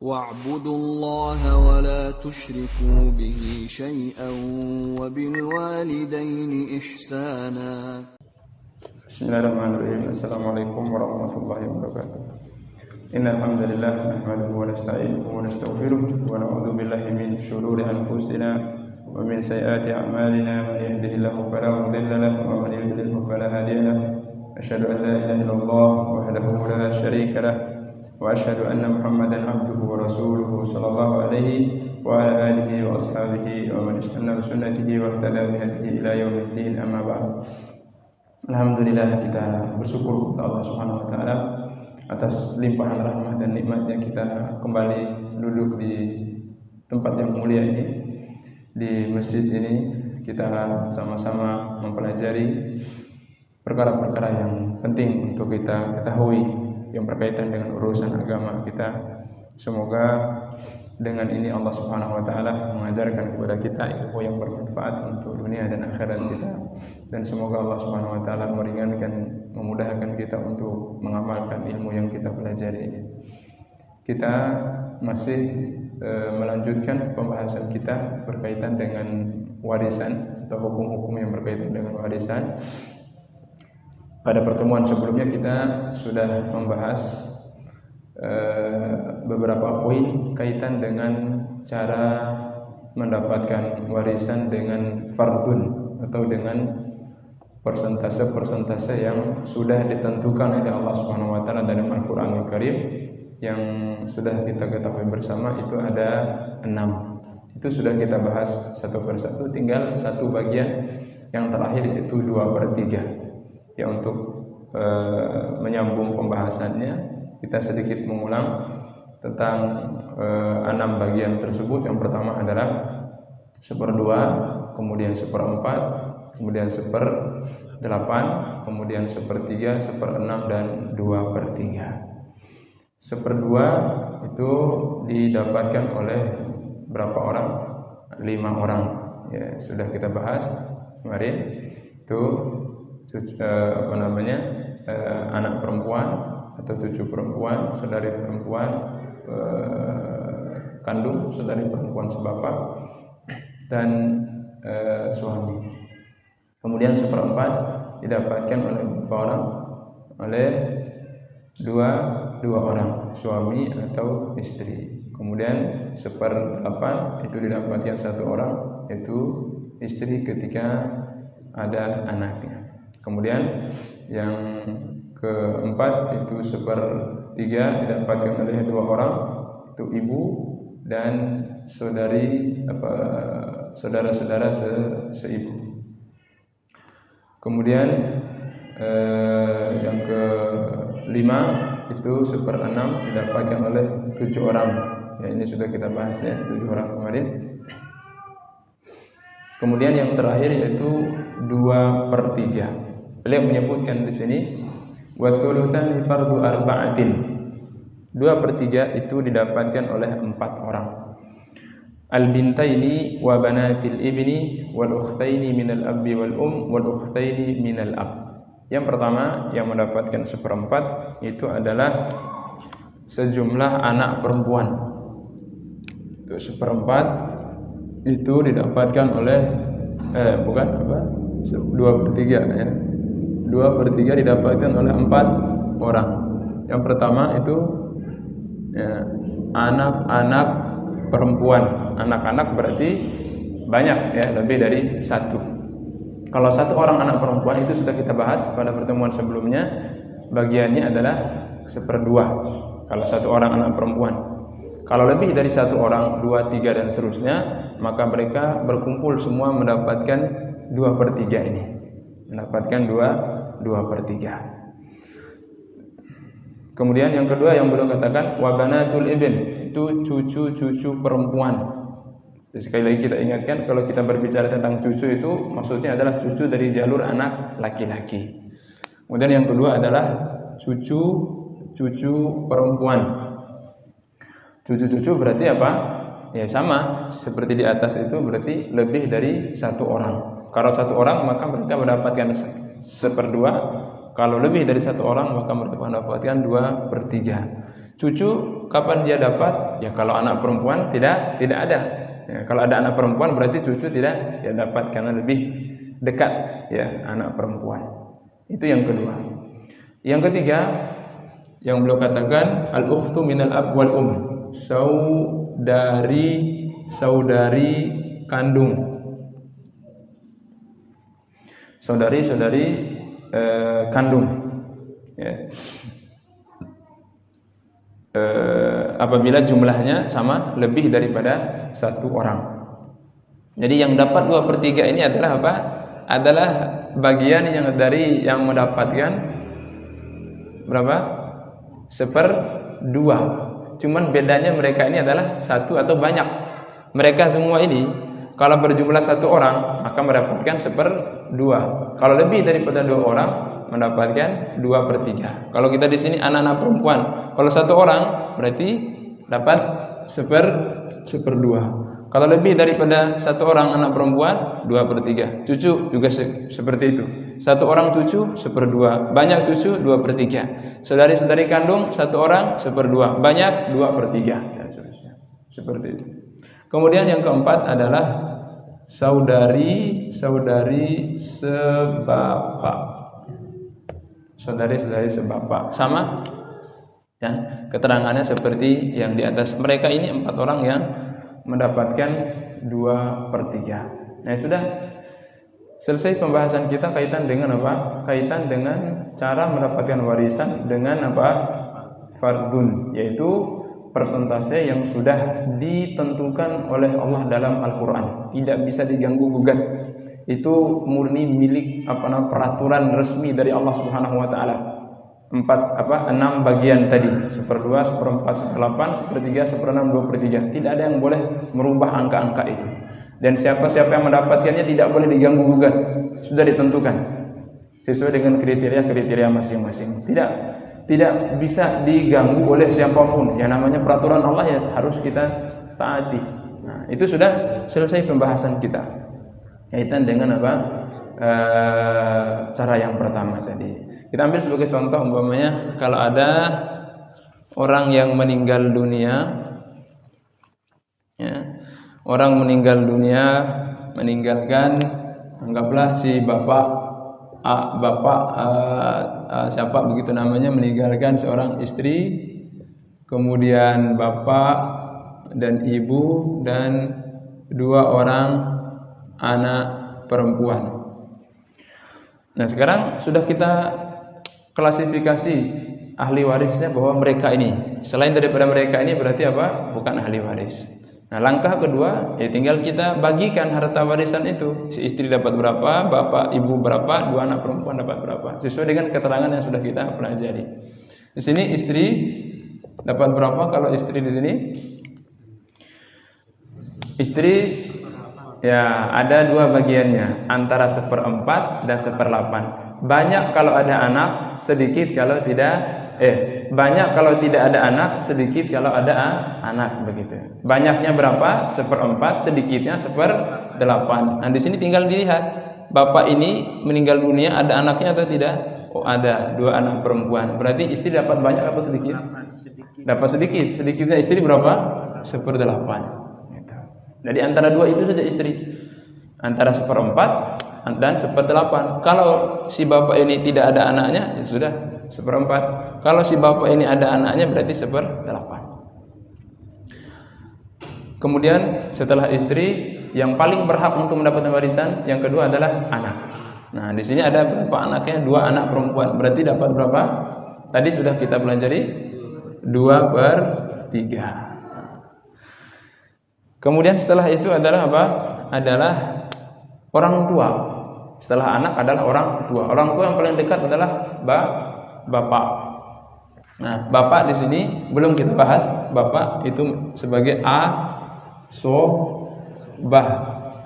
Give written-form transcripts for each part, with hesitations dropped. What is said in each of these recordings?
واعبدوا الله ولا تشركوا به شيئا وبالوالدين إحسانا. Bismillahirrahmanirrahim. Assalamualaikum warahmatullahi wabarakatuh. Innal hamdalillah nahmaduhu wa nasta'inuhu wa nastaghfiruh wa na'udzu billahi min shururi anfusina wa min sayyiati a'malina. Man yahdihillahu fala mudilla lahu wa man yudlil fala hadiya lahu. Asyhadu an la ilaha illallah wahdahu la syarika lahu wa asyhadu anna Muhammadan abduhu wa rasuluhu sallallahu alaihi wa ala alihi wa ashabihi wa man istanna bi sunnatihi wa ihtada bi hadihi ila yaumiddin, amma ba'd. Alhamdulillah, kita bersyukur kepada Allah Subhanahu wa taala atas limpahan rahmat dan nikmatnya kita kembali duduk di tempat yang mulia ini, di masjid ini. Kita sama-sama mempelajari perkara-perkara yang penting untuk kita ketahui yang berkaitan dengan urusan agama kita. Semoga dengan ini Allah Subhanahu wa taala mengajarkan kepada kita ilmu yang bermanfaat untuk dunia dan akhirat kita, dan semoga Allah Subhanahu wa taala memudahkan kita untuk mengamalkan ilmu yang kita pelajari. Kita masih melanjutkan pembahasan kita berkaitan dengan warisan atau hukum-hukum yang berkaitan dengan warisan. Pada pertemuan sebelumnya kita sudah membahas beberapa poin kaitan dengan cara mendapatkan warisan dengan fardun atau dengan persentase yang sudah ditentukan oleh Allah Subhanahu wa taala dalam Al-Qur'anul Karim, yang sudah kita ketahui bersama. Itu ada 6. Itu sudah kita bahas satu persatu, tinggal satu bagian yang terakhir, yaitu 2/3. Ya, untuk menyambung pembahasannya, kita sedikit mengulang tentang 6 bagian tersebut. Yang pertama adalah 1/2, kemudian 1/4, kemudian 1/8, kemudian 1/3, 1/6, dan 2/3. 1/2 itu didapatkan oleh berapa orang? 5 orang. Ya, sudah kita bahas kemarin. Itu anak perempuan atau cucu perempuan, saudari perempuan kandung, saudari perempuan sebapak, dan suami. Kemudian 1/4 didapatkan oleh berapa orang? Oleh dua orang, suami atau istri. Kemudian 1/8 itu didapatkan 1 orang, yaitu istri ketika ada anaknya. Kemudian yang keempat itu 1/3 didapatkan oleh 2 orang, itu ibu dan saudara-saudara seibu. Kemudian yang kelima itu 1/6 didapatkan oleh 7 orang. Ya, ini sudah kita bahas ya, 7 orang kemarin. Kemudian yang terakhir yaitu 2/3. Beliau menyebutkan di sini wa thulutsani fardu arba'atin. 2/3 itu didapatkan oleh 4 orang. Al-bintaini wa banatil ibni wal ukhtaini minal abbi wal wal ukhtaini minal ab. Yang pertama yang mendapatkan 1/4 itu adalah sejumlah anak perempuan. Itu 1/4 itu didapatkan oleh 2/3 ya. 2/3 didapatkan oleh 4 orang. Yang pertama itu ya, anak-anak perempuan. Anak-anak berarti banyak ya, lebih dari 1. Kalau 1 orang anak perempuan itu sudah kita bahas pada pertemuan sebelumnya, bagiannya adalah 1/2. Kalau 1 orang anak perempuan. Kalau lebih dari 1 orang, 2, 3 dan seterusnya, maka mereka berkumpul semua mendapatkan 2/3 ini. Mendapatkan 2/3. Kemudian yang kedua yang belum katakan wa banatul ibn, itu cucu-cucu perempuan. Jadi sekali lagi kita ingatkan, kalau kita berbicara tentang cucu itu maksudnya adalah cucu dari jalur anak laki-laki. Kemudian yang kedua adalah cucu perempuan. Cucu-cucu berarti apa? Ya sama seperti di atas itu, berarti lebih dari 1 orang. Kalau 1 orang maka mereka mendapatkan 1/2. Kalau lebih dari 1 orang maka mereka mendapatkan 2/3. Cucu kapan dia dapat? Ya kalau anak perempuan tidak ada. Ya, kalau ada anak perempuan berarti cucu tidak dia dapat karena lebih dekat ya anak perempuan. Itu yang kedua. Yang ketiga yang beliau katakan al-ukhtu minal ab wal saudari kandung. Saudari kandung ya. Apabila jumlahnya sama lebih daripada satu orang. Jadi yang dapat 2/3 ini adalah apa? Adalah bagian yang dari yang mendapatkan berapa? 1/2. Cuman bedanya mereka ini adalah satu atau banyak. Mereka semua ini kalau berjumlah satu orang maka mendapatkan 1/2. Kalau lebih daripada 2 orang mendapatkan 2/3. Kalau kita di sini anak-anak perempuan, kalau satu orang berarti dapat 1/2. Kalau lebih daripada satu orang anak perempuan 2/3. Cucu juga seperti itu. Satu orang cucu 1/2. Banyak cucu 2/3. Saudari-saudari kandung satu orang 1/2. Banyak 2/3 dan seterusnya. Seperti itu. Kemudian yang keempat adalah saudari sebapak. Saudari sebapak sama ya, keterangannya seperti yang di atas. Mereka ini 4 orang yang mendapatkan 2/3. Nah, sudah selesai pembahasan kita kaitan dengan apa? Kaitan dengan cara mendapatkan warisan dengan apa? Fardun, yaitu persentase yang sudah ditentukan oleh Allah dalam Al-Qur'an, tidak bisa diganggu gugat. Itu murni milik peraturan resmi dari Allah Subhanahu wa taala. 6 bagian tadi, 1/2, 1/4, 1/8, 1/3, 1/6, 2/3. Tidak ada yang boleh merubah angka-angka itu. Dan siapa-siapa yang mendapatkannya tidak boleh diganggu gugat. Sudah ditentukan sesuai dengan kriteria masing-masing. Tidak bisa diganggu oleh siapapun. Yang namanya peraturan Allah ya harus kita taati. Nah, itu sudah selesai pembahasan kita kaitan dengan cara yang pertama tadi. Kita ambil sebagai contoh umpamanya kalau ada orang yang meninggal dunia ya, orang meninggal dunia meninggalkan, anggaplah si siapa begitu namanya, meninggalkan seorang istri, kemudian bapak dan ibu dan 2 orang anak perempuan. Nah, sekarang sudah kita klasifikasi ahli warisnya bahwa mereka ini, selain daripada mereka ini berarti apa? Bukan ahli waris. Nah, langkah kedua ya tinggal kita bagikan harta warisan itu. Si istri dapat berapa, bapak ibu berapa, 2 anak perempuan dapat berapa, sesuai dengan keterangan yang sudah kita pelajari. Di sini istri dapat berapa? Kalau istri di sini istri ya ada 2 bagiannya, antara 1/4 dan 1/8. Banyak kalau ada anak, sedikit kalau tidak banyak kalau tidak ada anak, sedikit kalau ada anak, begitu. Banyaknya berapa? 1/4, sedikitnya 1/8. Nah, di sini tinggal dilihat bapak ini meninggal dunia ada anaknya atau tidak? Oh, ada 2 anak perempuan. Berarti istri dapat banyak atau sedikit? Dapat sedikit. Sedikitnya istri berapa? 1/8. Jadi antara 2 itu saja istri, antara 1/4 dan 1/8. Kalau si bapak ini tidak ada anaknya, ya sudah 1/4. Kalau si bapak ini ada anaknya, berarti 1/8. Kemudian setelah istri, yang paling berhak untuk mendapatkan warisan, yang kedua adalah anak. Nah, di sini ada berapa anaknya? 2 anak perempuan. Berarti dapat berapa? Tadi sudah kita pelajari 2/3. Kemudian setelah itu adalah apa? Adalah orang tua. Setelah anak adalah orang tua. Orang tua yang paling dekat adalah bapak. Nah, bapak di sini belum kita bahas. Bapak itu sebagai asobah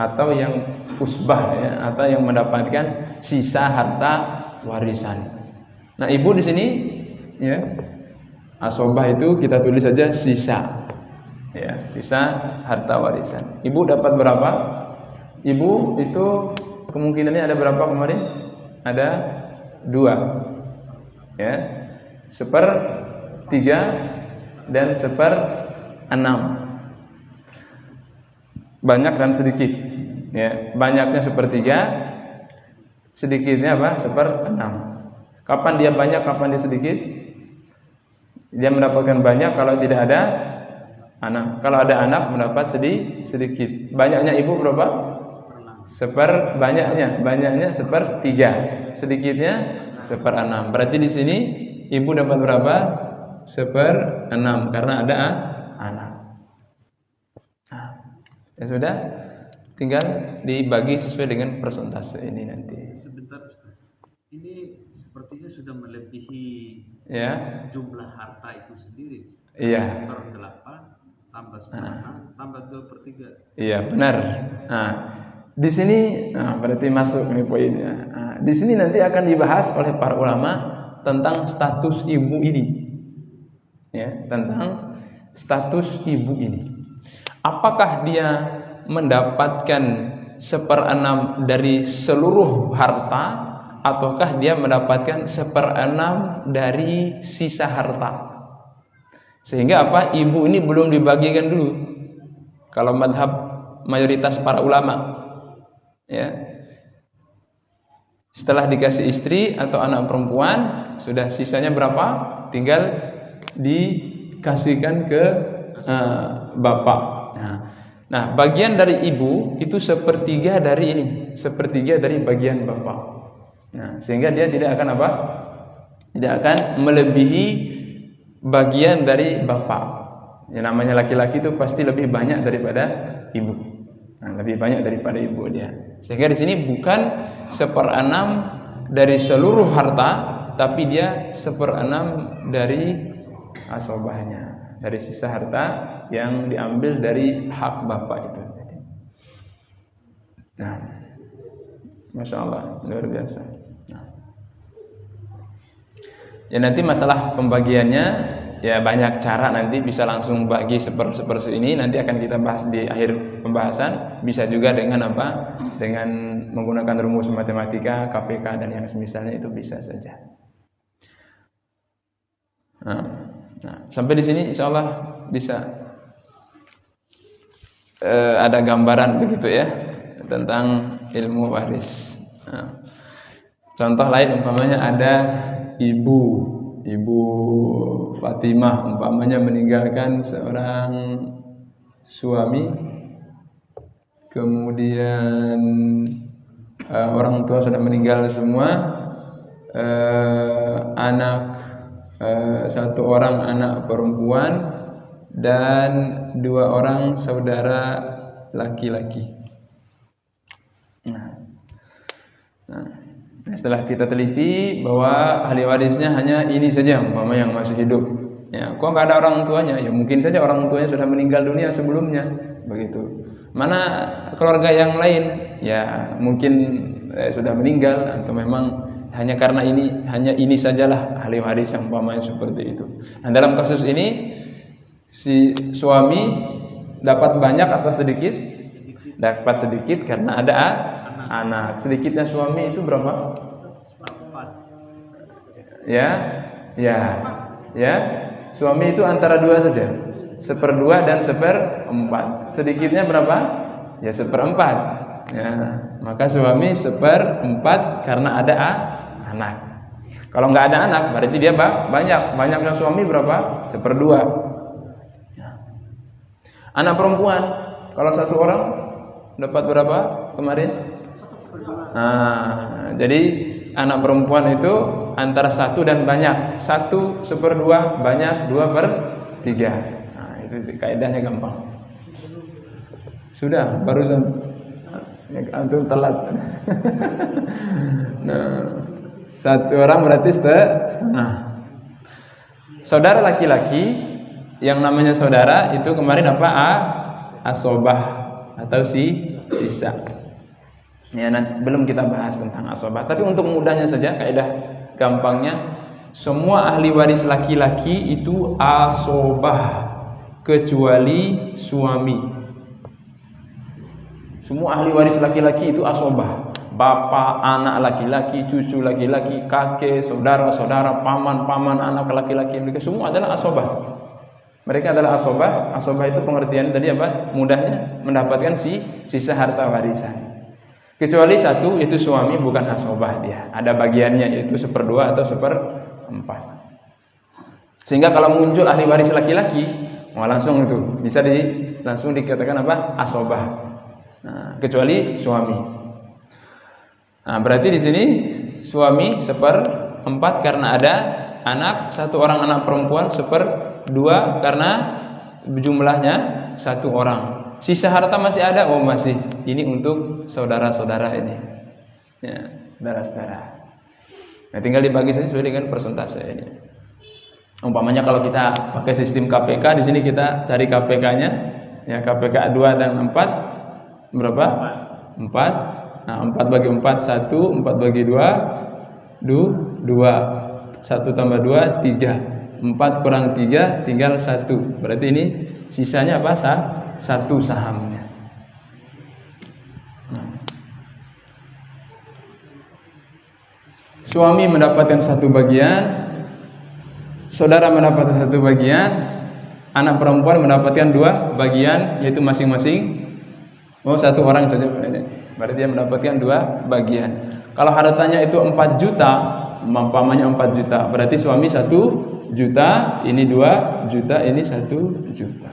atau yang usbah ya, atau yang mendapatkan sisa harta warisan. Nah, ibu di sini ya, asobah itu kita tulis saja sisa. Ya, sisa harta warisan. Ibu dapat berapa? Ibu itu kemungkinannya ada berapa kemarin? Ada 2. Ya. 1/3 dan 1/6. Banyak dan sedikit. Ya, banyaknya 1/3, sedikitnya apa? 1/6. Kapan dia banyak, kapan dia sedikit? Dia mendapatkan banyak kalau tidak ada anak. Kalau ada anak mendapat sedikit. Banyaknya ibu berapa? Banyaknya 1/3, sedikitnya 1/6. Berarti di sini ibu dapat berapa? 1/6 karena ada anak. Nah, ya sudah, tinggal dibagi sesuai dengan persentase ini nanti. Sebentar Ustaz. Ini sepertinya sudah melebihi Ya. jumlah harta itu sendiri. Iya. 1/8 tambah 1/6 tambah 2/3. Iya, benar. Nah, di sini berarti masuk nih poinnya. Nah, di sini nanti akan dibahas oleh para ulama tentang status ibu ini. Ya, tentang status ibu ini. Apakah dia mendapatkan 1/6 dari seluruh harta, ataukah dia mendapatkan 1/6 dari sisa harta? Sehingga apa? Ibu ini belum dibagikan dulu. Kalau madhab mayoritas para ulama, ya, setelah dikasih istri atau anak perempuan, sudah sisanya berapa? Tinggal dikasihkan ke bapak. Nah, bagian dari ibu itu 1/3 dari ini, 1/3 dari bagian bapak. Nah, sehingga dia tidak akan apa? Tidak akan melebihi bagian dari bapak. Yang namanya laki-laki itu pasti lebih banyak daripada ibu. Nah, lebih banyak daripada ibu dia. Sehingga di sini bukan 1/6 dari seluruh harta, tapi dia 1/6 dari asobahnya, dari sisa harta yang diambil dari hak bapak itu. Nah, masya Allah, luar biasa. Nah, ya nanti masalah pembagiannya ya banyak cara, nanti bisa langsung bagi seperti ini, nanti akan kita bahas di akhir pembahasan. Bisa juga dengan apa? Dengan menggunakan rumus matematika, KPK dan yang semisalnya, itu bisa saja. Nah, sampai di sini insya Allah bisa ada gambaran begitu ya tentang ilmu waris. Nah, contoh lain umpamanya ada ibu Fatimah umpamanya meninggalkan seorang suami, kemudian orang tua sudah meninggal semua, satu orang anak perempuan dan 2 orang saudara laki-laki. Nah, setelah kita teliti bahwa ahli warisnya hanya ini saja umpama yang masih hidup, ya, kok nggak ada orang tuanya? Ya mungkin saja orang tuanya sudah meninggal dunia sebelumnya, begitu. Mana keluarga yang lain? Ya mungkin sudah meninggal, atau memang hanya karena hanya ini sajalah ahli waris yang umpamanya seperti itu. Nah, dalam kasus ini si suami dapat banyak atau sedikit? Dapat sedikit karena ada anak. Sedikitnya suami itu berapa? Ya. Suami itu antara 2 saja. 1/2 dan 1/4. Sedikitnya berapa? Ya 1/4. Ya, maka suami 1/4 karena ada anak. Kalau nggak ada anak, berarti dia banyak. Banyaknya suami berapa? 1/2. Ya. Anak perempuan, kalau 1 orang dapat berapa kemarin? Nah, jadi anak perempuan itu antara 1 dan banyak. 1 1/2, banyak 2/3. Nah, itu kaidahnya gampang. Sudah, barusan antum telat. Nah, 1 orang berarti setengah. Saudara laki-laki yang namanya saudara itu kemarin apa? Asobah atau sisa. Ya, nanti belum kita bahas tentang asobah, tapi untuk mudahnya saja, kaidah gampangnya, semua ahli waris laki-laki itu asobah kecuali suami. Semua ahli waris laki-laki itu asobah. Bapak, anak laki-laki, cucu laki-laki, kakek, saudara-saudara, paman anak laki-laki, mereka semua adalah asobah. Mereka adalah asobah. Asobah itu pengertian tadi apa? Mudahnya mendapatkan sisa harta warisan. Kecuali satu, itu suami bukan asobah dia. Ada bagiannya, yaitu 1/2 atau 1/4. Sehingga kalau muncul ahli waris laki-laki, langsung itu bisa langsung dikatakan apa? Asobah. Nah, kecuali suami. Nah, berarti di sini suami 1/4 karena ada anak, 1 orang anak perempuan, 1/2 karena jumlahnya 1 orang. Sisa harta masih ada, masih. Ini untuk saudara-saudara ini. Ya, saudara-saudara. Nah, tinggal dibagi saja sesuai dengan persentase ini. Umpamanya kalau kita pakai sistem KPK, di sini kita cari KPK-nya, ya KPK 2 dan 4 berapa? 4. Nah, 4 bagi 4 1, 4 bagi 2 2. 1 tambah 2 3. 4 kurang 3 tinggal 1. Berarti ini sisanya apa? 1 sahamnya. Suami mendapatkan 1 bagian, saudara mendapatkan 1 bagian, anak perempuan mendapatkan 2 bagian, yaitu masing-masing 1 orang saja. Berarti dia mendapatkan 2 bagian. Kalau hartanya itu 4 juta, umpamanya 4 juta, berarti suami 1 juta, ini 2 juta, ini 1 juta.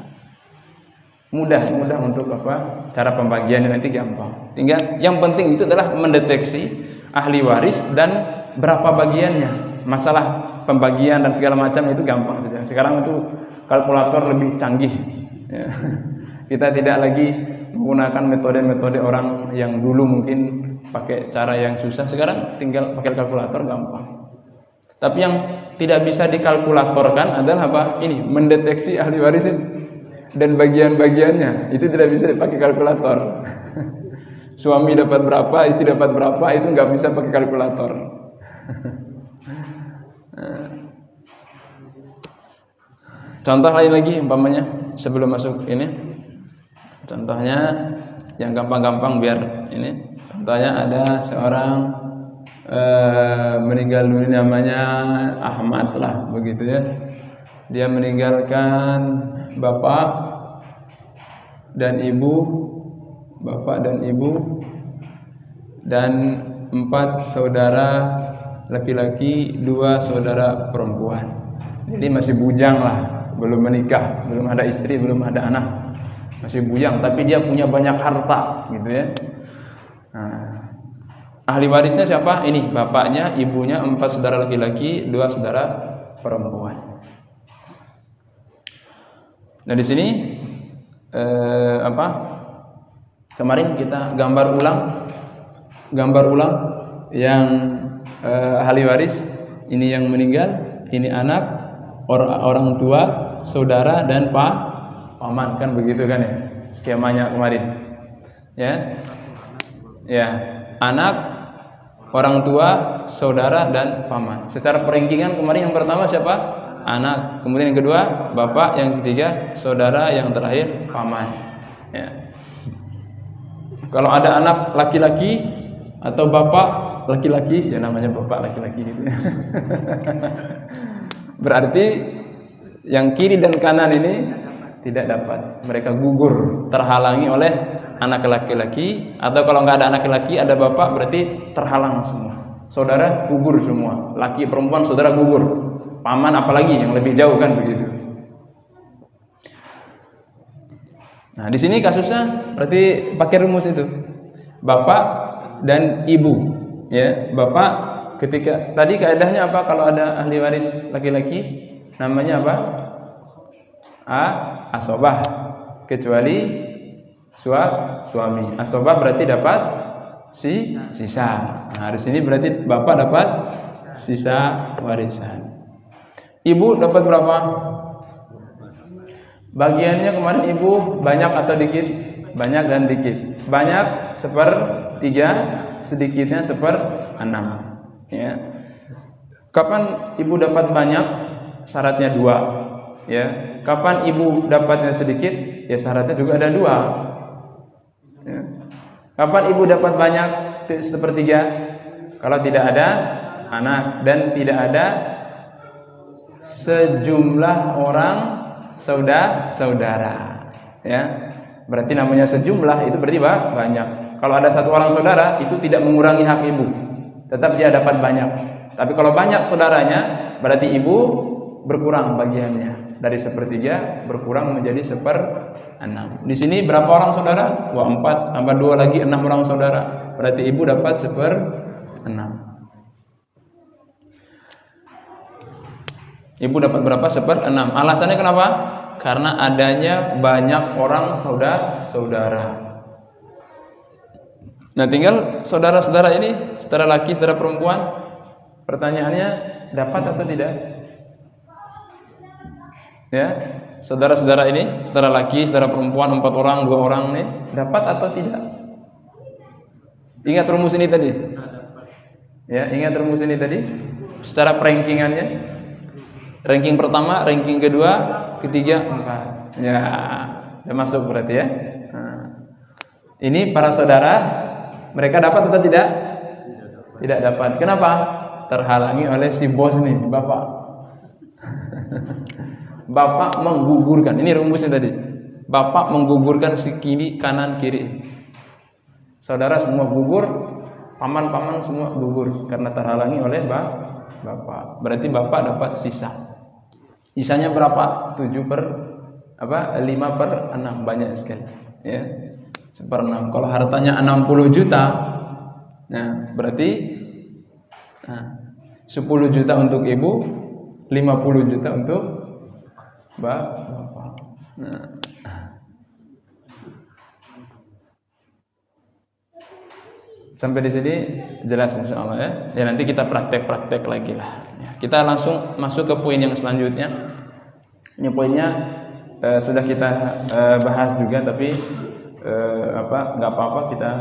Mudah untuk apa? Cara pembagiannya nanti gampang. Tinggal yang penting itu adalah mendeteksi ahli waris dan berapa bagiannya. Masalah pembagian dan segala macam itu gampang saja. Sekarang itu kalkulator lebih canggih. Ya. Kita tidak lagi menggunakan metode-metode orang yang dulu mungkin pakai cara yang susah. Sekarang tinggal pakai kalkulator gampang. Tapi yang tidak bisa dikalkulatorkan adalah apa? Ini mendeteksi ahli waris dan bagian-bagiannya. Itu tidak bisa pakai kalkulator. Suami dapat berapa, istri dapat berapa, itu nggak bisa pakai kalkulator. Contoh lain lagi umpamanya sebelum masuk ini. Contohnya yang gampang-gampang biar ini. Contohnya ada seorang meninggal dunia, namanya Ahmad lah begitu ya. Dia meninggalkan bapak dan ibu, dan 4 saudara laki-laki, 2 saudara perempuan. Jadi masih bujang lah, belum menikah, belum ada istri, belum ada anak, masih bujang. Tapi dia punya banyak harta, gitu ya. Nah, ahli warisnya siapa? Ini bapaknya, ibunya, 4 saudara laki-laki, 2 saudara perempuan. Nah di sini kemarin kita gambar ulang yang ahli waris. Ini yang meninggal, ini anak, orang tua, saudara dan paman, kan begitu kan ya skemanya kemarin. Ya, anak, orang tua, saudara dan paman. Secara peringkingan kemarin yang pertama siapa? Anak, kemudian yang kedua bapak, yang ketiga saudara, yang terakhir paman. Ya. Kalau ada anak laki-laki atau bapak laki-laki, ya namanya bapak laki-laki gitu. Berarti yang kiri dan kanan ini tidak dapat, mereka gugur, terhalangi oleh anak laki-laki. Atau kalau nggak ada anak laki, ada bapak, berarti terhalang semua. Saudara gugur semua, laki perempuan saudara gugur. Paman apalagi yang lebih jauh kan begitu. Nah, di sini kasusnya berarti pakai rumus itu. Bapak dan ibu, ya. Bapak ketika tadi kaidahnya apa kalau ada ahli waris laki-laki? Namanya apa? Asobah. Kecuali suami. Asobah berarti dapat sisa. Nah, di sini berarti bapak dapat sisa warisan. Ibu dapat berapa? Bagiannya kemarin ibu banyak atau dikit? Banyak dan dikit. Banyak 1/3, sedikitnya 1/6. Ya. Kapan ibu dapat banyak? Syaratnya 2. Ya. Kapan ibu dapatnya sedikit? Ya syaratnya juga ada 2. Ya. Kapan ibu dapat banyak? 1/3. Kalau tidak ada anak dan tidak ada sejumlah orang saudara. Ya. Berarti namanya sejumlah itu berarti banyak. Kalau ada satu orang saudara itu tidak mengurangi hak ibu. Tetap dia dapat banyak. Tapi kalau banyak saudaranya berarti ibu berkurang bagiannya. Dari sepertiga berkurang menjadi 1/6. Di sini berapa orang saudara? 4 tambah 2 lagi 6 orang saudara. Berarti ibu dapat 1/6. Ibu dapat berapa? 1/6. Alasannya kenapa? Karena adanya banyak orang saudara. Nah, tinggal saudara-saudara ini, saudara laki, saudara perempuan. Pertanyaannya, dapat atau tidak? Ya, saudara-saudara ini, saudara laki, saudara perempuan, 4 orang, 2 orang nih, dapat atau tidak? Ingat rumus ini tadi? Ya, ingat rumus ini tadi? Secara rankingannya. Ranking pertama, ranking kedua, ketiga, 4. Ya, udah masuk berarti ya. Nah, ini para saudara, mereka dapat atau tidak? Tidak dapat. Kenapa? Terhalangi oleh si bos nih, bapak. Bapak menggugurkan. Ini rumusnya tadi. Bapak menggugurkan si kiri, kanan, kiri. Saudara semua gugur, paman-paman semua gugur karena terhalangi oleh bapak. Berarti bapak dapat sisa. Sisanya berapa? 5/6, banyak sekali. Ya, 1/6. Kalau hartanya 60 juta, nah berarti 10 juta untuk ibu, 50 juta untuk bapak. Nah. Sampai di sini jelas insyaallah ya. Ya nanti kita praktek lagi lah. Ya, kita langsung masuk ke poin yang selanjutnya. Ini poinnya sudah kita bahas juga, tapi nggak apa-apa kita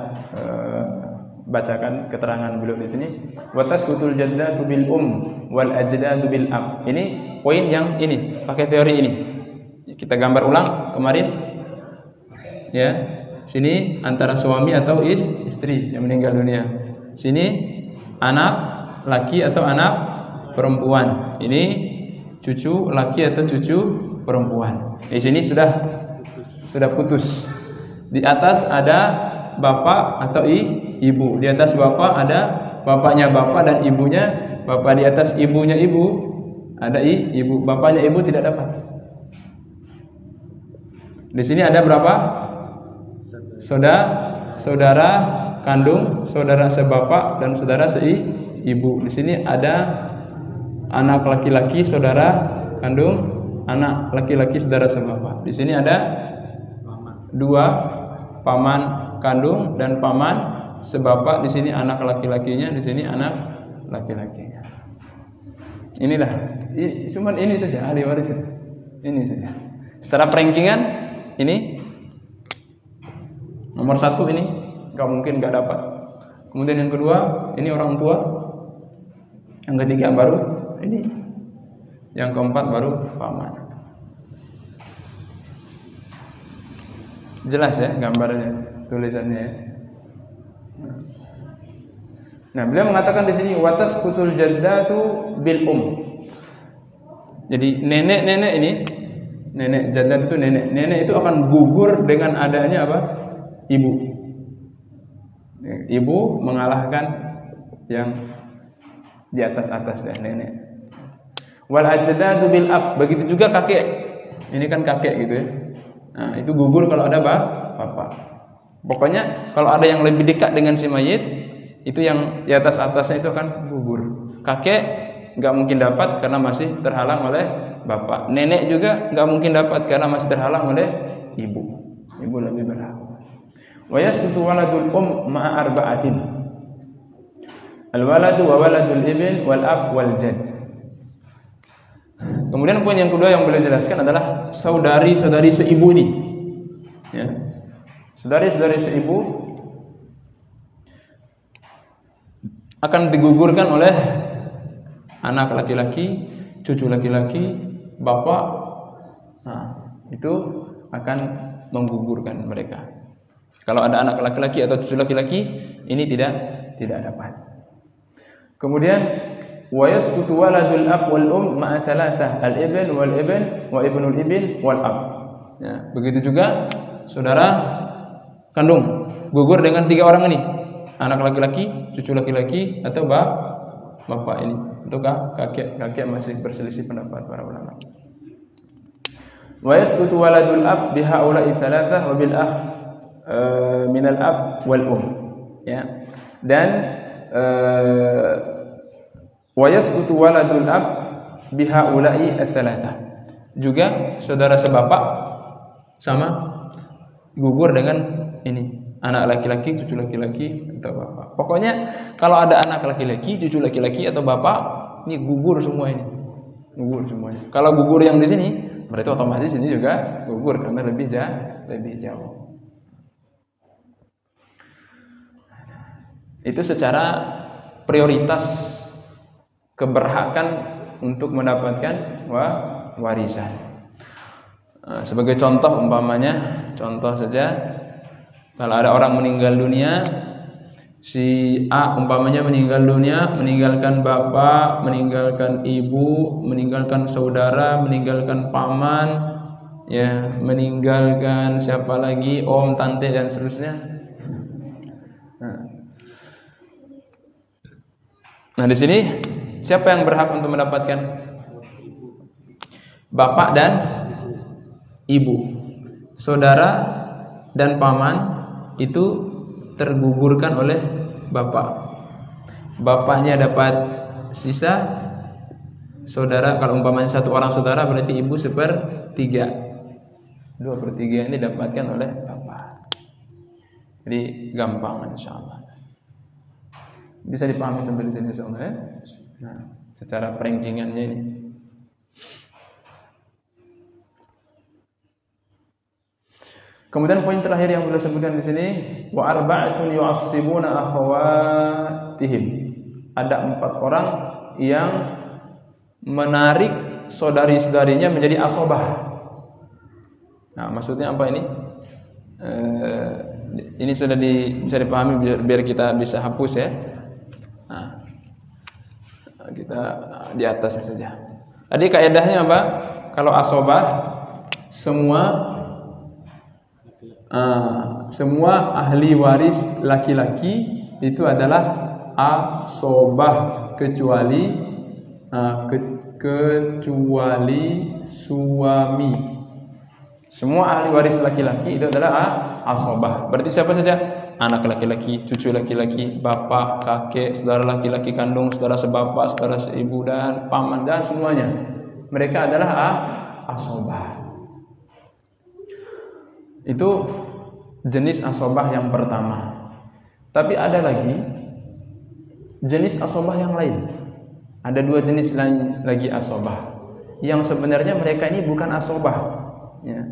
bacakan keterangan beliau di sini. Wa tasqutul jaddatu bil wal ajdadu bil ab. Ini poin yang ini, pakai teori ini. Kita gambar ulang kemarin. Ya. Sini antara suami atau istri yang meninggal dunia. Sini anak laki atau anak perempuan. Ini cucu laki atau cucu perempuan. Di sini sudah putus. Di atas ada bapak atau ibu. Di atas bapak ada bapaknya bapak dan ibunya bapak. Di atas ibunya ibu ada ibu. Bapaknya ibu tidak dapat. Di sini ada berapa? Saudara kandung, saudara sebapak dan saudara seibu. Di sini ada anak laki-laki saudara kandung, anak laki-laki saudara sebapak. Di sini ada 2 paman kandung dan paman sebapak. Di sini anak laki-lakinya, di sini anak laki-lakinya. Inilah, cuman ini saja ahli waris. Ini saja. Secara perankingan ini nomor 1 ini nggak mungkin nggak dapat. Kemudian yang kedua ini orang tua. Yang ketiga baru ini. Yang keempat baru paman. Jelas ya gambarnya, tulisannya ya. Nah, beliau mengatakan di sini watas kutul jaddatu bil Jadi nenek-nenek ini, nenek jaddat itu nenek itu akan gugur dengan adanya apa? Ibu. Ibu mengalahkan yang di atas-atas dan nenek. Wal ajdadu bil ab, begitu juga kakek. Ini kan kakek gitu ya. Nah, itu gugur kalau ada bapak. Pokoknya kalau ada yang lebih dekat dengan si mayit, itu yang di atas-atasnya itu akan gugur. Kakek enggak mungkin dapat karena masih terhalang oleh bapak. Nenek juga enggak mungkin dapat karena masih terhalang oleh ibu. Ibu lebih berhak. Wa yasqutu waladul ma'a arba'atin. Al-waladu wa waladul ibn wal ab wal jad. Kemudian poin yang kedua yang beliau jelaskan adalah saudari-saudari seibu ini. Ya. Saudari-saudari seibu akan digugurkan oleh anak laki-laki, cucu laki-laki, bapak. Nah, itu akan menggugurkan mereka. Kalau ada anak laki-laki atau cucu laki-laki, ini tidak dapat. Kemudian Wa yasqutu waladul ab wal ma'a thalathah, al-ibn wal ibn wa ibnul ibn wal ab. Ya, begitu juga saudara kandung gugur dengan 3 orang ini. Anak laki-laki, cucu laki-laki atau bapak ini. Ataukah kakek masih berselisih pendapat para ulama. Wa yasqutu waladul ab bihaula'i thalathah wa bil akh min al ab wal ya. Dan wa yasqutu waladul ab bihaula'i ats-tsalatsah. Juga saudara sebapak sama gugur dengan ini, anak laki-laki, cucu laki-laki atau bapak. Pokoknya kalau ada anak laki-laki, cucu laki-laki atau bapak, ini gugur semua ini. Gugur semuanya. Kalau gugur yang di sini, berarti otomatis ini juga gugur karena lebih jauh. Itu secara prioritas keberhakan untuk mendapatkan warisan. Sebagai contoh umpamanya, contoh saja, kalau ada orang meninggal dunia, si A umpamanya meninggal dunia, meninggalkan bapak, meninggalkan ibu, meninggalkan saudara, meninggalkan paman, ya, meninggalkan siapa lagi, om, tante dan seterusnya. Nah, di sini siapa yang berhak untuk mendapatkan? Bapak dan ibu. Saudara dan paman itu tergugurkan oleh bapak. Bapaknya dapat sisa, saudara kalau umpamanya 1 orang saudara berarti ibu 1/3. 2/3 ini dapatkan oleh bapak. Jadi gampang insyaallah. Bisa dipahami sampai di sini insyaallah ya. Nah, secara peringkingannya ini. Kemudian poin terakhir yang beliau sebutkan di sini, wa arba'atun yu'assibuna akhawatihim. Ada 4 orang yang menarik saudari-saudarinya menjadi asobah. Nah, maksudnya apa ini? Ini sudah bisa dipahami biar kita bisa hapus ya. Nah, kita di atasnya saja. Tadi kaidahnya apa? Kalau asobah semua ahli waris laki-laki itu adalah asobah kecuali suami. Semua ahli waris laki-laki itu adalah asobah. Berarti siapa saja? Anak laki-laki, cucu laki-laki, bapak, kakek, saudara laki-laki kandung, saudara sebapak, saudara seibu dan paman dan semuanya. Mereka adalah asobah. Itu jenis asobah yang pertama. Tapi ada lagi jenis asobah yang lain. Ada 2 jenis lain lagi asobah. Yang sebenarnya mereka ini bukan asobah, ya.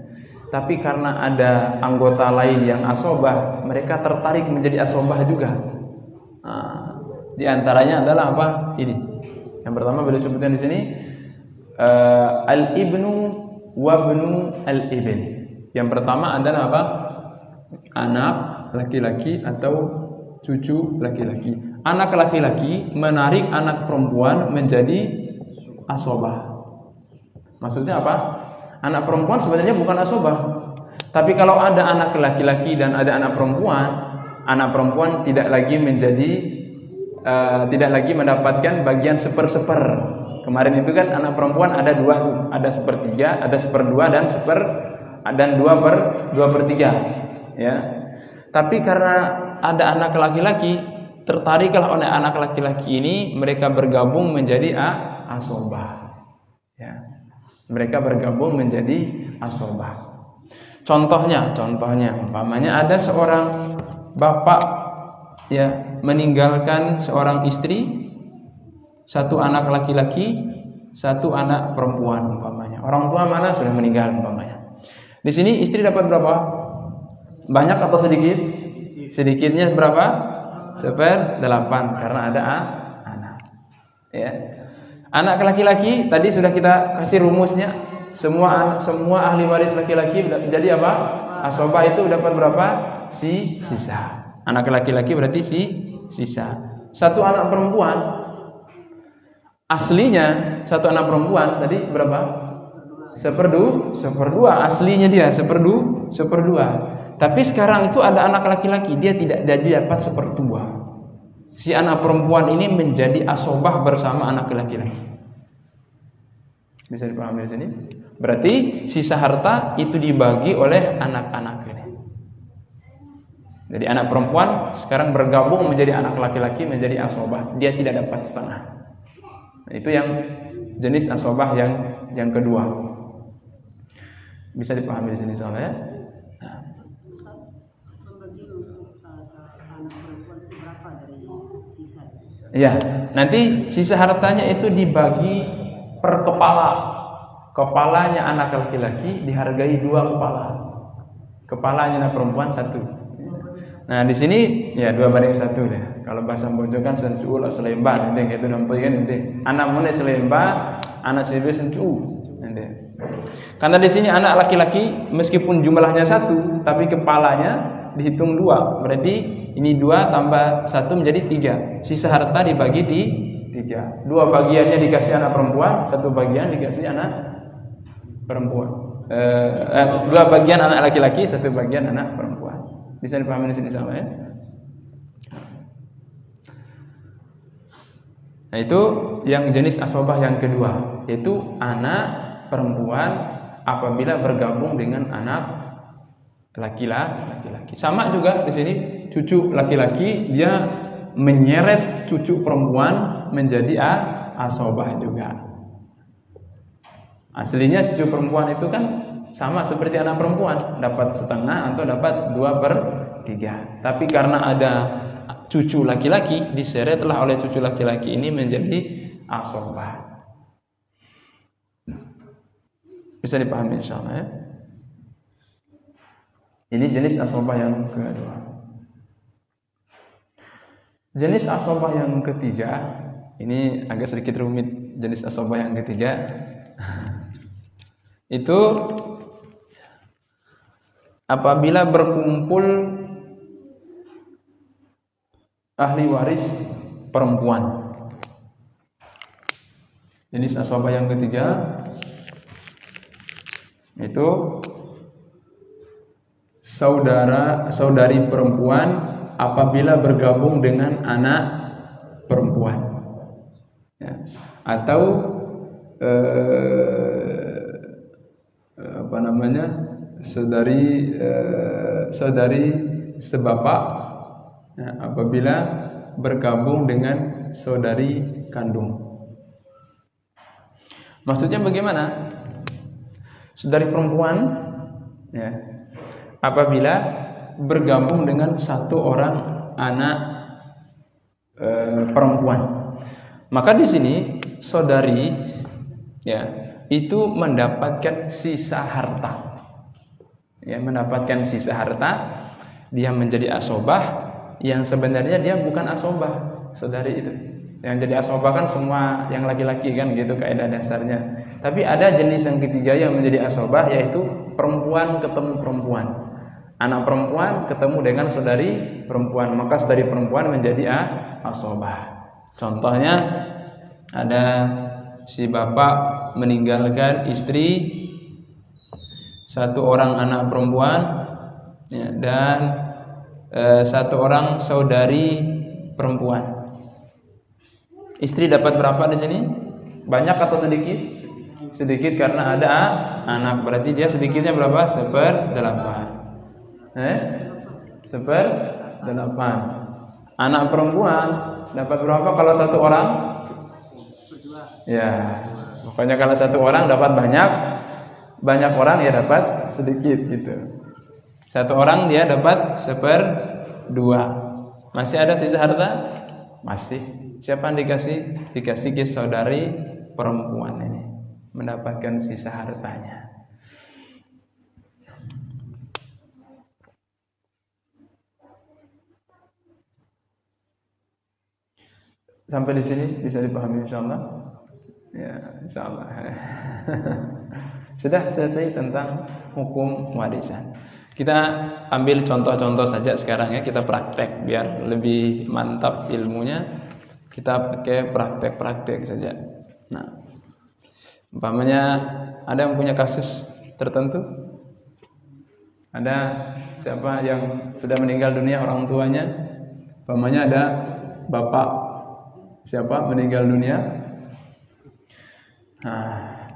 Tapi karena ada anggota lain yang asobah, mereka tertarik menjadi asobah juga. Nah, di antaranya adalah apa? Ini. Yang pertama beliau sebutkan di sini al-ibnu wa ibnu al-ibn. Yang pertama adalah apa? Anak laki-laki atau cucu laki-laki. Anak laki-laki menarik anak perempuan menjadi asobah. Maksudnya apa? Anak perempuan sebenarnya bukan asobah. Tapi kalau ada anak laki-laki dan ada anak perempuan tidak lagi mendapatkan bagian 1/4. Kemarin itu kan anak perempuan ada 2 tuh, ada 1/3, ada 1/2 dan 2/3, ya. Tapi karena ada anak laki-laki, tertariklah oleh anak laki-laki ini, mereka bergabung menjadi asobah, ya. Mereka bergabung menjadi asobah. Contohnya, umpamanya ada seorang bapak, ya, meninggalkan seorang istri, 1 anak laki-laki, 1 anak perempuan umpamanya. Orang tua mana sudah meninggal umpamanya. Di sini istri dapat berapa? Banyak atau sedikit? Sedikitnya berapa? 1/8 karena ada anak. Ya. Anak laki-laki tadi sudah kita kasih rumusnya. Semua ahli waris laki-laki menjadi apa? Asobah itu dapat berapa? Sisa. Anak laki-laki berarti sisa. 1 anak perempuan. aslinya satu anak perempuan tadi berapa? Seperdua aslinya dia seperdua. Tapi sekarang itu ada anak laki-laki, dia tidak jadi dapat seperdua. Si anak perempuan ini menjadi asobah bersama anak laki-laki. Bisa dipahami di sini? Berarti sisa harta itu dibagi oleh anak-anak ini. Jadi anak perempuan sekarang bergabung menjadi anak laki-laki, menjadi asobah. Dia tidak dapat setengah. Nah, itu yang jenis asobah yang kedua. Bisa dipahami di sini soalnya. Nah. Ya, nanti sisa hartanya itu dibagi per kepala. Kepalanya anak laki-laki dihargai 2 kepala. Kepalanya anak perempuan 1. Nah, di sini ya 2:1 deh. Kalau bahasa Bojo kan sencuul selembar, nanti gitu nampai kan nanti. Anak mana selembar, anak sebe sencu. Nanti. Karena di sini anak laki-laki meskipun jumlahnya 1, tapi kepalanya dihitung 2. Berarti ini 2 tambah 1 menjadi 3. Sisa harta dibagi di 3. 2 bagiannya dikasih anak perempuan, 1 bagian dikasih anak perempuan. 2 bagian anak laki-laki, 1 bagian anak perempuan. Bisa dipahami di sini sama ya? Nah, itu yang jenis asobah yang kedua, yaitu anak perempuan apabila bergabung dengan anak laki-laki. Sama juga di sini cucu laki-laki dia menyeret cucu perempuan menjadi asobah juga. Aslinya cucu perempuan itu kan sama seperti anak perempuan, dapat setengah atau dapat 2/3. Tapi karena ada cucu laki-laki, diseretlah oleh cucu laki-laki ini menjadi asobah. Bisa dipahami insyaallah ya. Ini jenis asobah yang kedua. Jenis asobah yang ketiga, ini agak sedikit rumit. Jenis asobah yang ketiga itu apabila berkumpul ahli waris perempuan. Jenis asobah yang ketiga itu saudari perempuan apabila bergabung dengan anak perempuan, ya. Atau saudari sebapak, ya, apabila bergabung dengan saudari kandung. Maksudnya bagaimana? Saudari perempuan, ya, apabila bergabung dengan satu orang anak perempuan, maka di sini saudari, ya, itu mendapatkan sisa harta, ya, mendapatkan sisa harta. Dia menjadi asobah yang sebenarnya dia bukan asobah saudari itu. Yang jadi asobah kan semua yang laki-laki kan gitu kaidah dasarnya. Tapi ada jenis yang ketiga yang menjadi asobah, yaitu perempuan ketemu perempuan. Anak perempuan ketemu dengan saudari perempuan, maka saudari perempuan menjadi asobah. Contohnya ada si bapak meninggalkan istri, 1 orang anak perempuan, ya, dan 1 orang saudari perempuan. Istri dapat berapa di sini? Banyak atau sedikit? Sedikit karena ada anak. Berarti dia sedikitnya berapa? 1/8. 1/8. Anak perempuan dapat berapa kalau 1 orang? Ya, pokoknya kalau 1 orang dapat banyak orang ya dapat sedikit gitu. 1 orang dia dapat 1/2. Masih ada sisa harta? Masih. Siapa yang dikasih? Dikasih ke saudari perempuan ini, mendapatkan sisa hartanya. Sampai di sini bisa dipahami insyaallah? Ya, insyaallah. Sudah selesai tentang hukum warisan. Kita ambil contoh-contoh saja sekarang ya, kita praktek biar lebih mantap ilmunya. Kita pakai praktek-praktek saja. Nah, umpamanya ada yang punya kasus tertentu? Ada siapa yang sudah meninggal dunia orang tuanya? Umpamanya ada bapak siapa meninggal dunia? Nah,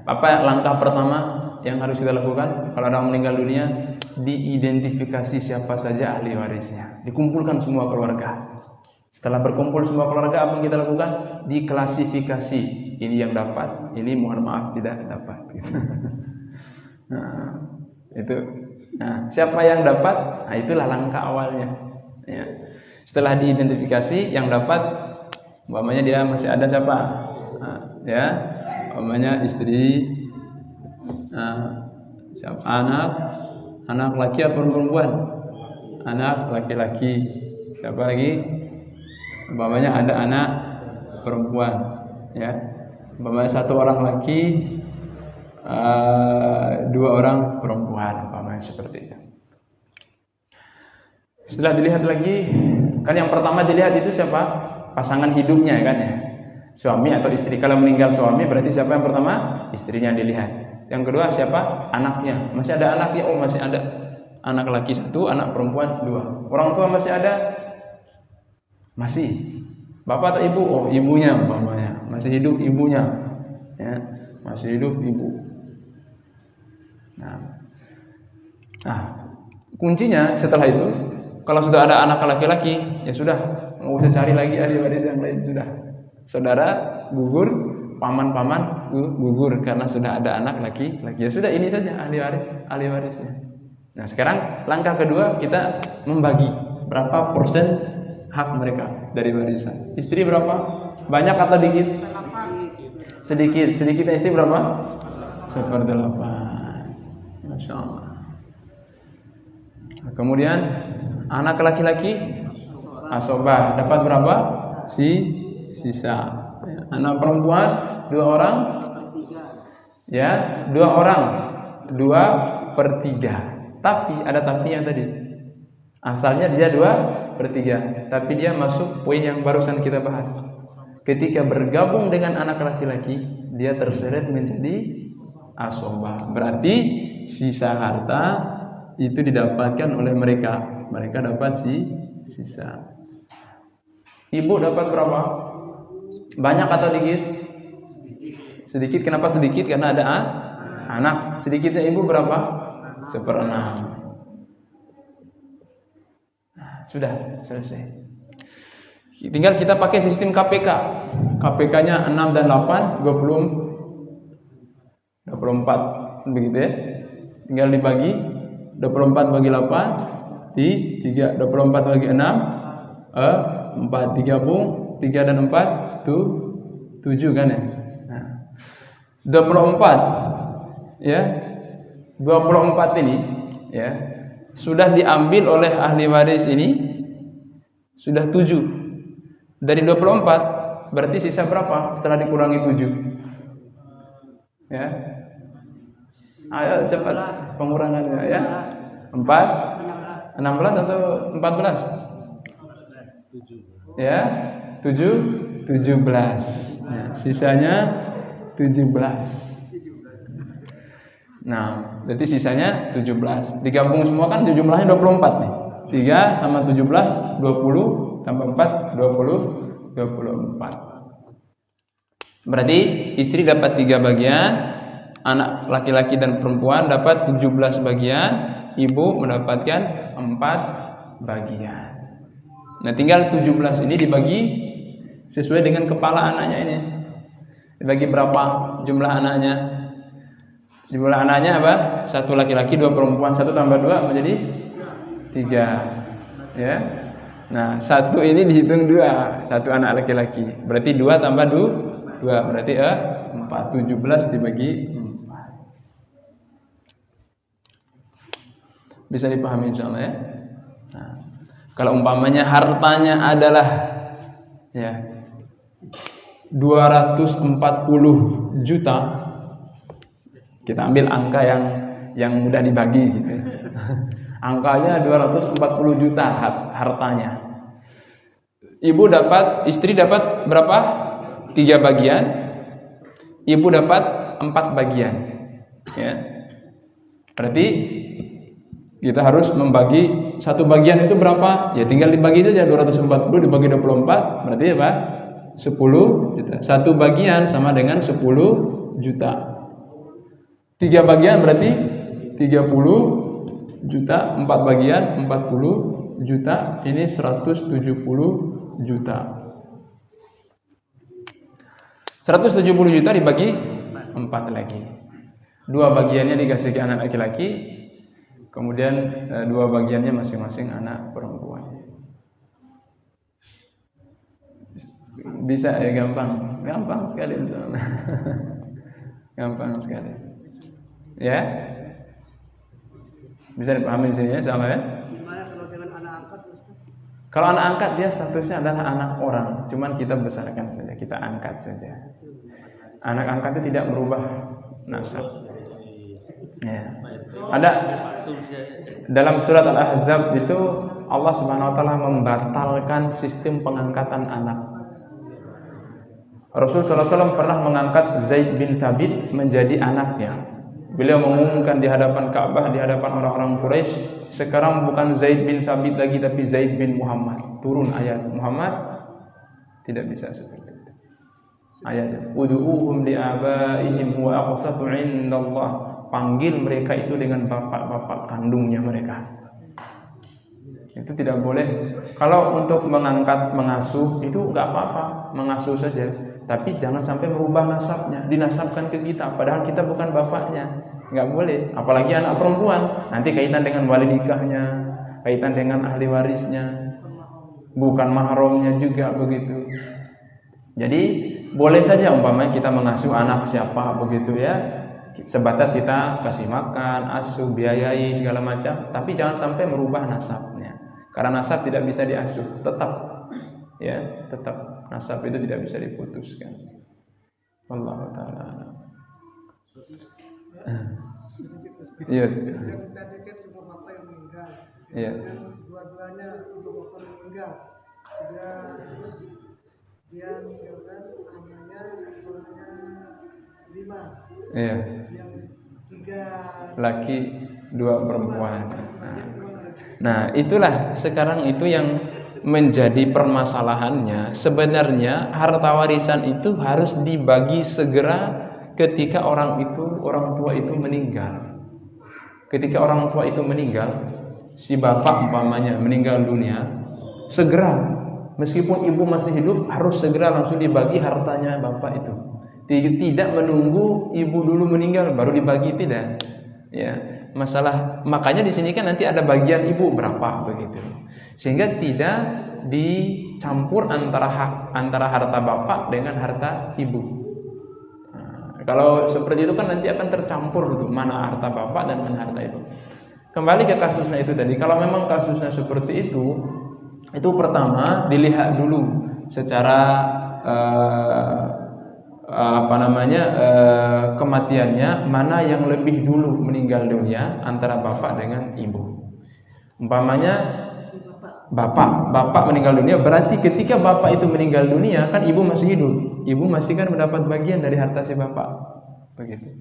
apa langkah pertama yang harus kita lakukan kalau orang meninggal dunia? Diidentifikasi siapa saja ahli warisnya. Dikumpulkan semua keluarga. Setelah berkumpul semua keluarga, apa yang kita lakukan? Diklasifikasi. Ini yang dapat, ini mohon maaf tidak dapat. Nah, itu. Nah, siapa yang dapat? Nah, itulah langkah awalnya. Ya. Setelah diidentifikasi, yang dapat, umpamanya dia masih ada siapa? Nah, ya, umpamanya istri, siapa? Anak laki atau perempuan? Anak laki-laki. Siapa lagi? Umpamanya ada anak perempuan, ya. Umpamanya satu orang laki, dua orang perempuan, umpamanya seperti itu. Setelah dilihat lagi, kan yang pertama dilihat itu siapa? Pasangan hidupnya, kan ya. Suami atau istri. Kalau meninggal suami berarti siapa yang pertama? Istrinya yang dilihat. Yang kedua siapa? Anaknya. Masih ada anaknya? Oh, masih ada. Anak laki satu, anak perempuan dua. Orang tua masih ada? Masih. Bapak atau ibu? Oh, ibunya umpamanya. Masih hidup ibunya. Ya, masih hidup ibu. Nah, kuncinya setelah itu, kalau sudah ada anak laki-laki, ya sudah, nggak usah cari lagi ahli waris yang lain, sudah. Saudara gugur, paman-paman gugur karena sudah ada anak laki-laki. Ya sudah, ini saja ahli warisnya. Nah, sekarang langkah kedua, kita membagi berapa persen hak mereka dari warisan. Istri berapa? Banyak atau dikit? Sedikit. Sedikitnya istri berapa? 1/8. Masya Allah. Nah, kemudian anak laki-laki asobah dapat berapa? Sisa. Anak perempuan 2 orang? Ya, 2 orang 2/3. Tapi ada tapinya tadi. Asalnya dia 2/3, tapi dia masuk poin yang barusan kita bahas. Ketika bergabung dengan anak laki-laki, dia terseret menjadi asobah. Berarti sisa harta itu didapatkan oleh mereka. Mereka dapat sisa. Ibu dapat berapa? Banyak atau dikit? Sedikit. Kenapa sedikit? Karena ada anak. Sedikitnya ibu berapa? 1/6. Sudah selesai. Tinggal kita pakai sistem KPK. KPK-nya 6 dan 8, 24 begitu ya. Tinggal dibagi 24 bagi 8 di 3, 24 bagi 6 4, digabung 3 dan 4 itu 7 kan ya. Nah, 24 ya. 24 ini ya sudah diambil oleh ahli waris ini sudah 7. Dari 24 berarti sisa berapa setelah dikurangi 7? Ya. Ayo cepat pengurangannya ya. 4 16 atau 14? Ya, 17. Nah, sisanya 17. Nah, berarti sisanya 17. Digabung semua kan jumlahnya 24 nih. 3 sama 17 20 tambah 4 24. Berarti istri dapat 3 bagian, anak laki-laki dan perempuan dapat 17 bagian, ibu mendapatkan 4 bagian. Nah, tinggal 17 ini dibagi sesuai dengan kepala anaknya ini. Dibagi berapa jumlah anaknya? Jumlah anaknya apa? 1 laki-laki, 2 perempuan. 1 tambah 2 menjadi 3. Ya. Nah, 1 ini dihitung 2. 1 anak laki-laki. Berarti 2 tambah 2 berarti 4. 17 dibagi 4. Bisa dipahami insyaallah ya. Nah, kalau umpamanya hartanya adalah ya 240 juta, kita ambil angka yang mudah dibagi gitu. Angkanya 240 juta hartanya. Istri dapat berapa? 3 bagian. ibu dapat 4 bagian. Ya. Berarti kita harus membagi satu bagian itu berapa? Ya tinggal dibagi saja 240 dibagi 24 berarti apa? 10 juta. Satu bagian sama dengan 10 juta. 3 bagian berarti 30 juta, 4 bagian 40 juta, ini 170 juta. 170 juta dibagi 4 lagi. 2 bagiannya dikasih ke anak laki-laki, kemudian 2 bagiannya masing-masing anak perempuan. Bisa ya, gampang sekali. Gampang sekali. Ya, bisa dipahami di sini ya, sama ya. Gimana kalau dengan anak angkat, Ustaz? Kalau anak angkat dia statusnya adalah anak orang, cuman kita besarkan saja, kita angkat saja. Anak angkat itu tidak merubah nasab. Ya. Ada dalam surat Al-Ahzab itu Allah Subhanahu wa taala membatalkan sistem pengangkatan anak. Rasulullah SAW pernah mengangkat Zaid bin Thabit menjadi anaknya. Beliau mengumumkan di hadapan Ka'bah, di hadapan orang-orang Quraisy, sekarang bukan Zaid bin Thabit lagi tapi Zaid bin Muhammad. Turun ayat Muhammad tidak bisa seperti itu. Ayat ud'uuhum li'abaihim huwa aqsatu 'indallah. Panggil mereka itu dengan bapak-bapak kandungnya mereka. Itu tidak boleh. Kalau untuk mengangkat, mengasuh itu enggak apa-apa, mengasuh saja. Tapi jangan sampai merubah nasabnya, dinasabkan ke kita padahal kita bukan bapaknya. Enggak boleh, apalagi anak perempuan. Nanti kaitan dengan wali nikahnya, kaitan dengan ahli warisnya, bukan mahramnya juga begitu. Jadi boleh saja umpamanya kita mengasuh anak siapa begitu ya, sebatas kita kasih makan, asuh, biayai segala macam, tapi jangan sampai merubah nasabnya. Karena nasab tidak bisa diasuh, tetap ya, tetap nasab itu tidak bisa diputuskan. Wallahu taala. Iya. Tadi kan cuma bapak yang meninggal. Iya. Dua-duanya ibu bapak meninggal. Dia meninggalkan anaknya 5. Iya. Yang 3 laki 2 perempuan. Nah, itulah sekarang itu yang menjadi permasalahannya. Sebenarnya harta warisan itu harus dibagi segera ketika orang tua itu meninggal. Ketika orang tua itu meninggal, si bapak umpamanya meninggal dunia, segera, meskipun ibu masih hidup, harus segera langsung dibagi hartanya bapak itu. Tidak menunggu ibu dulu meninggal baru dibagi, tidak. Ya, masalah makanya di sini kan nanti ada bagian ibu berapa begitu. Sehingga tidak dicampur antara harta bapak dengan harta ibu. Nah, kalau seperti itu kan nanti akan tercampur gitu, mana harta bapak dan mana harta ibu. Kembali ke kasusnya itu tadi, kalau memang kasusnya seperti itu pertama dilihat dulu secara kematiannya, mana yang lebih dulu meninggal dunia antara bapak dengan ibu. Umpamanya bapak meninggal dunia, berarti ketika bapak itu meninggal dunia kan ibu masih hidup, ibu masih kan mendapat bagian dari harta si bapak, begitu.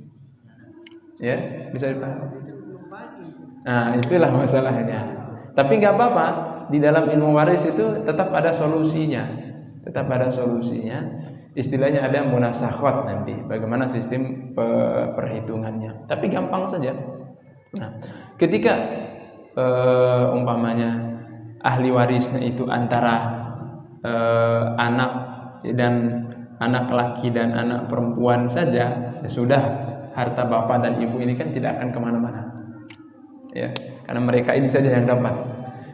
Ya, bisa dipahami. Nah, itulah masalahnya. Tapi nggak apa-apa, di dalam ilmu waris itu tetap ada solusinya, Istilahnya ada munasakhot nanti, bagaimana sistem perhitungannya. Tapi gampang saja. Nah, ketika umpamanya ahli warisnya itu antara anak dan anak laki dan anak perempuan saja, ya sudah, harta bapak dan ibu ini kan tidak akan kemana-mana. Ya, karena mereka ini saja yang dapat.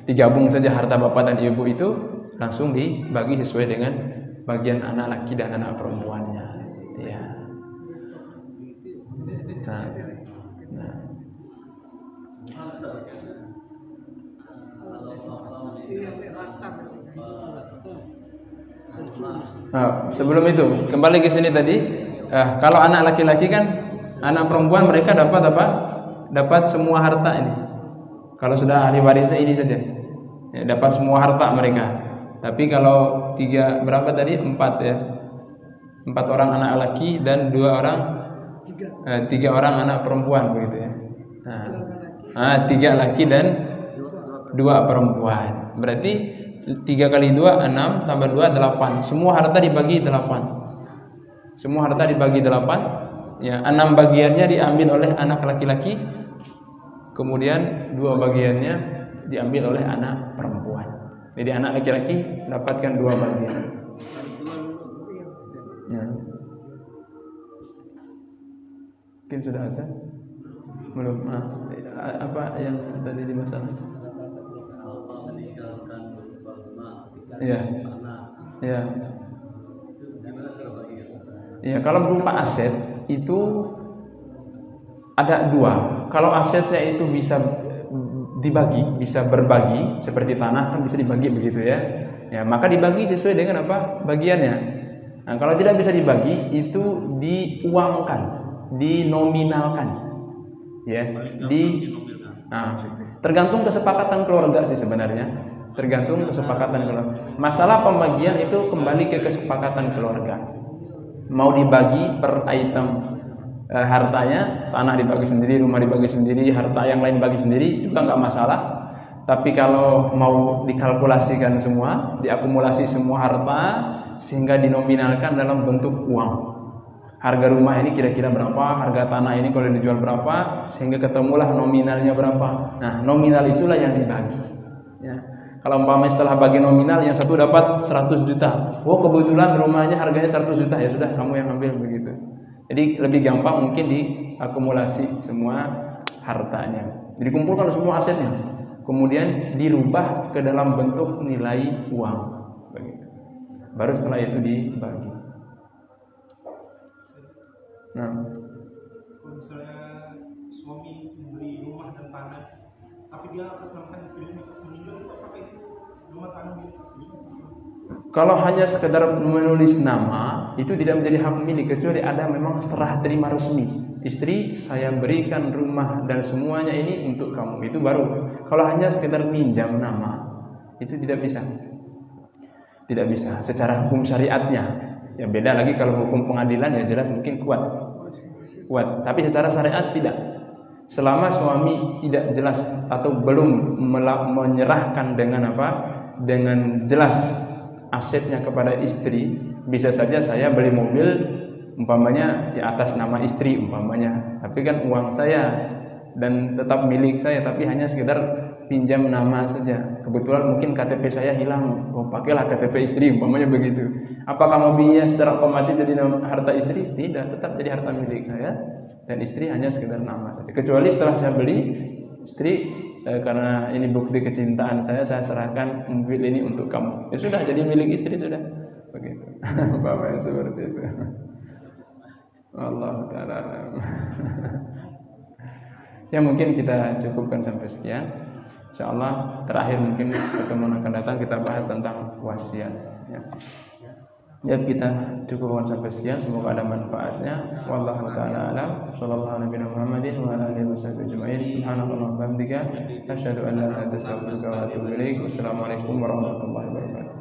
Digabung saja harta bapak dan ibu itu langsung dibagi sesuai dengan bagian anak laki dan anak perempuannya. Ya. Nah, sebelum itu kembali ke sini tadi, kalau anak laki-laki kan, anak perempuan mereka dapat apa? Dapat semua harta ini. Kalau sudah ahli warisnya ini saja, ya, dapat semua harta mereka. Tapi kalau 4 ya, 4 orang anak laki dan 3 orang anak perempuan begitu ya. Nah, 3 laki dan 2 perempuan. Berarti 3 kali 2 6 tambah 2 8. Semua harta dibagi 8. Semua harta dibagi 8. Ya, 6 bagiannya diambil oleh anak laki-laki. Kemudian 2 bagiannya diambil oleh anak perempuan. Jadi anak laki-laki mendapatkan 2 bagian. Ya. Mungkin sudah azan? Belum. Apa yang tadi dimasalah? Iya. Iya. Ya, kalau berupa aset itu ada 2. Kalau asetnya itu bisa dibagi, bisa berbagi, seperti tanah kan bisa dibagi begitu ya. Ya, maka dibagi sesuai dengan apa? Bagiannya. Nah, kalau tidak bisa dibagi itu diuangkan, dinominalkan. Ya, tergantung kesepakatan keluarga sih sebenarnya. Tergantung kesepakatan keluarga. Masalah pembagian itu kembali ke kesepakatan keluarga. Mau dibagi per item hartanya, tanah dibagi sendiri, rumah dibagi sendiri, harta yang lain dibagi sendiri juga nggak masalah. Tapi kalau mau dikalkulasikan semua, diakumulasi semua harta sehingga dinominalkan dalam bentuk uang. Harga rumah ini kira-kira berapa, harga tanah ini kalau dijual berapa, sehingga ketemulah nominalnya berapa. Nah, nominal itulah yang dibagi. Ya. Kalau umpamanya setelah bagi nominal, yang satu dapat 100 juta. Oh, kebetulan rumahnya harganya 100 juta, ya sudah kamu yang ambil begitu. Jadi lebih gampang mungkin diakumulasi semua hartanya. Dikumpulkan semua asetnya. Kemudian dirubah ke dalam bentuk nilai uang. Begitu. Baru setelah itu dibagi. Nah, kalau misalnya suami membeli rumah dan tanah, tapi dia atasnamakan istrinya pas meninggal, itu apakah itu rumah tanah milik istrinya? kalau hanya sekedar menulis nama itu tidak menjadi hak milik kecuali ada memang serah terima resmi. Istri, saya berikan rumah dan semuanya ini untuk kamu. Itu baru. Kalau hanya sekedar minjam nama itu tidak bisa. Tidak bisa secara hukum syariatnya. Ya beda lagi kalau hukum pengadilan ya jelas mungkin kuat. Tapi secara syariat tidak. Selama suami tidak jelas atau belum menyerahkan dengan apa? Dengan jelas asetnya kepada istri, bisa saja saya beli mobil umpamanya di atas nama istri umpamanya, tapi kan uang saya dan tetap milik saya, tapi hanya sekedar pinjam nama saja. Kebetulan mungkin KTP saya hilang, oh pakailah KTP istri umpamanya begitu. Apakah mobilnya secara otomatis jadi harta istri? Tidak, tetap jadi harta milik saya dan istri hanya sekedar nama saja. Kecuali setelah saya beli istri, karena ini bukti kecintaan saya serahkan mobil ini untuk kamu. Ya sudah jadi milik istri sudah. Begitu. Umpamanya seperti itu. Allah taala. Ya mungkin kita cukupkan sampai sekian. Insyaallah terakhir mungkin pertemuan akan datang kita bahas tentang wasiat ya. Ya kita cukupkan sampai sekian, semoga ada manfaatnya. Wallahu taala alam. Shallallahu alaihi Muhammadin wa ala alihi wasallam ajma'in. Subhanallah wa bihamdika asyhadu an la ilaha illa anta astaghfiruka wa atubu ilaik. Wassalamualaikum warahmatullahi wabarakatuh.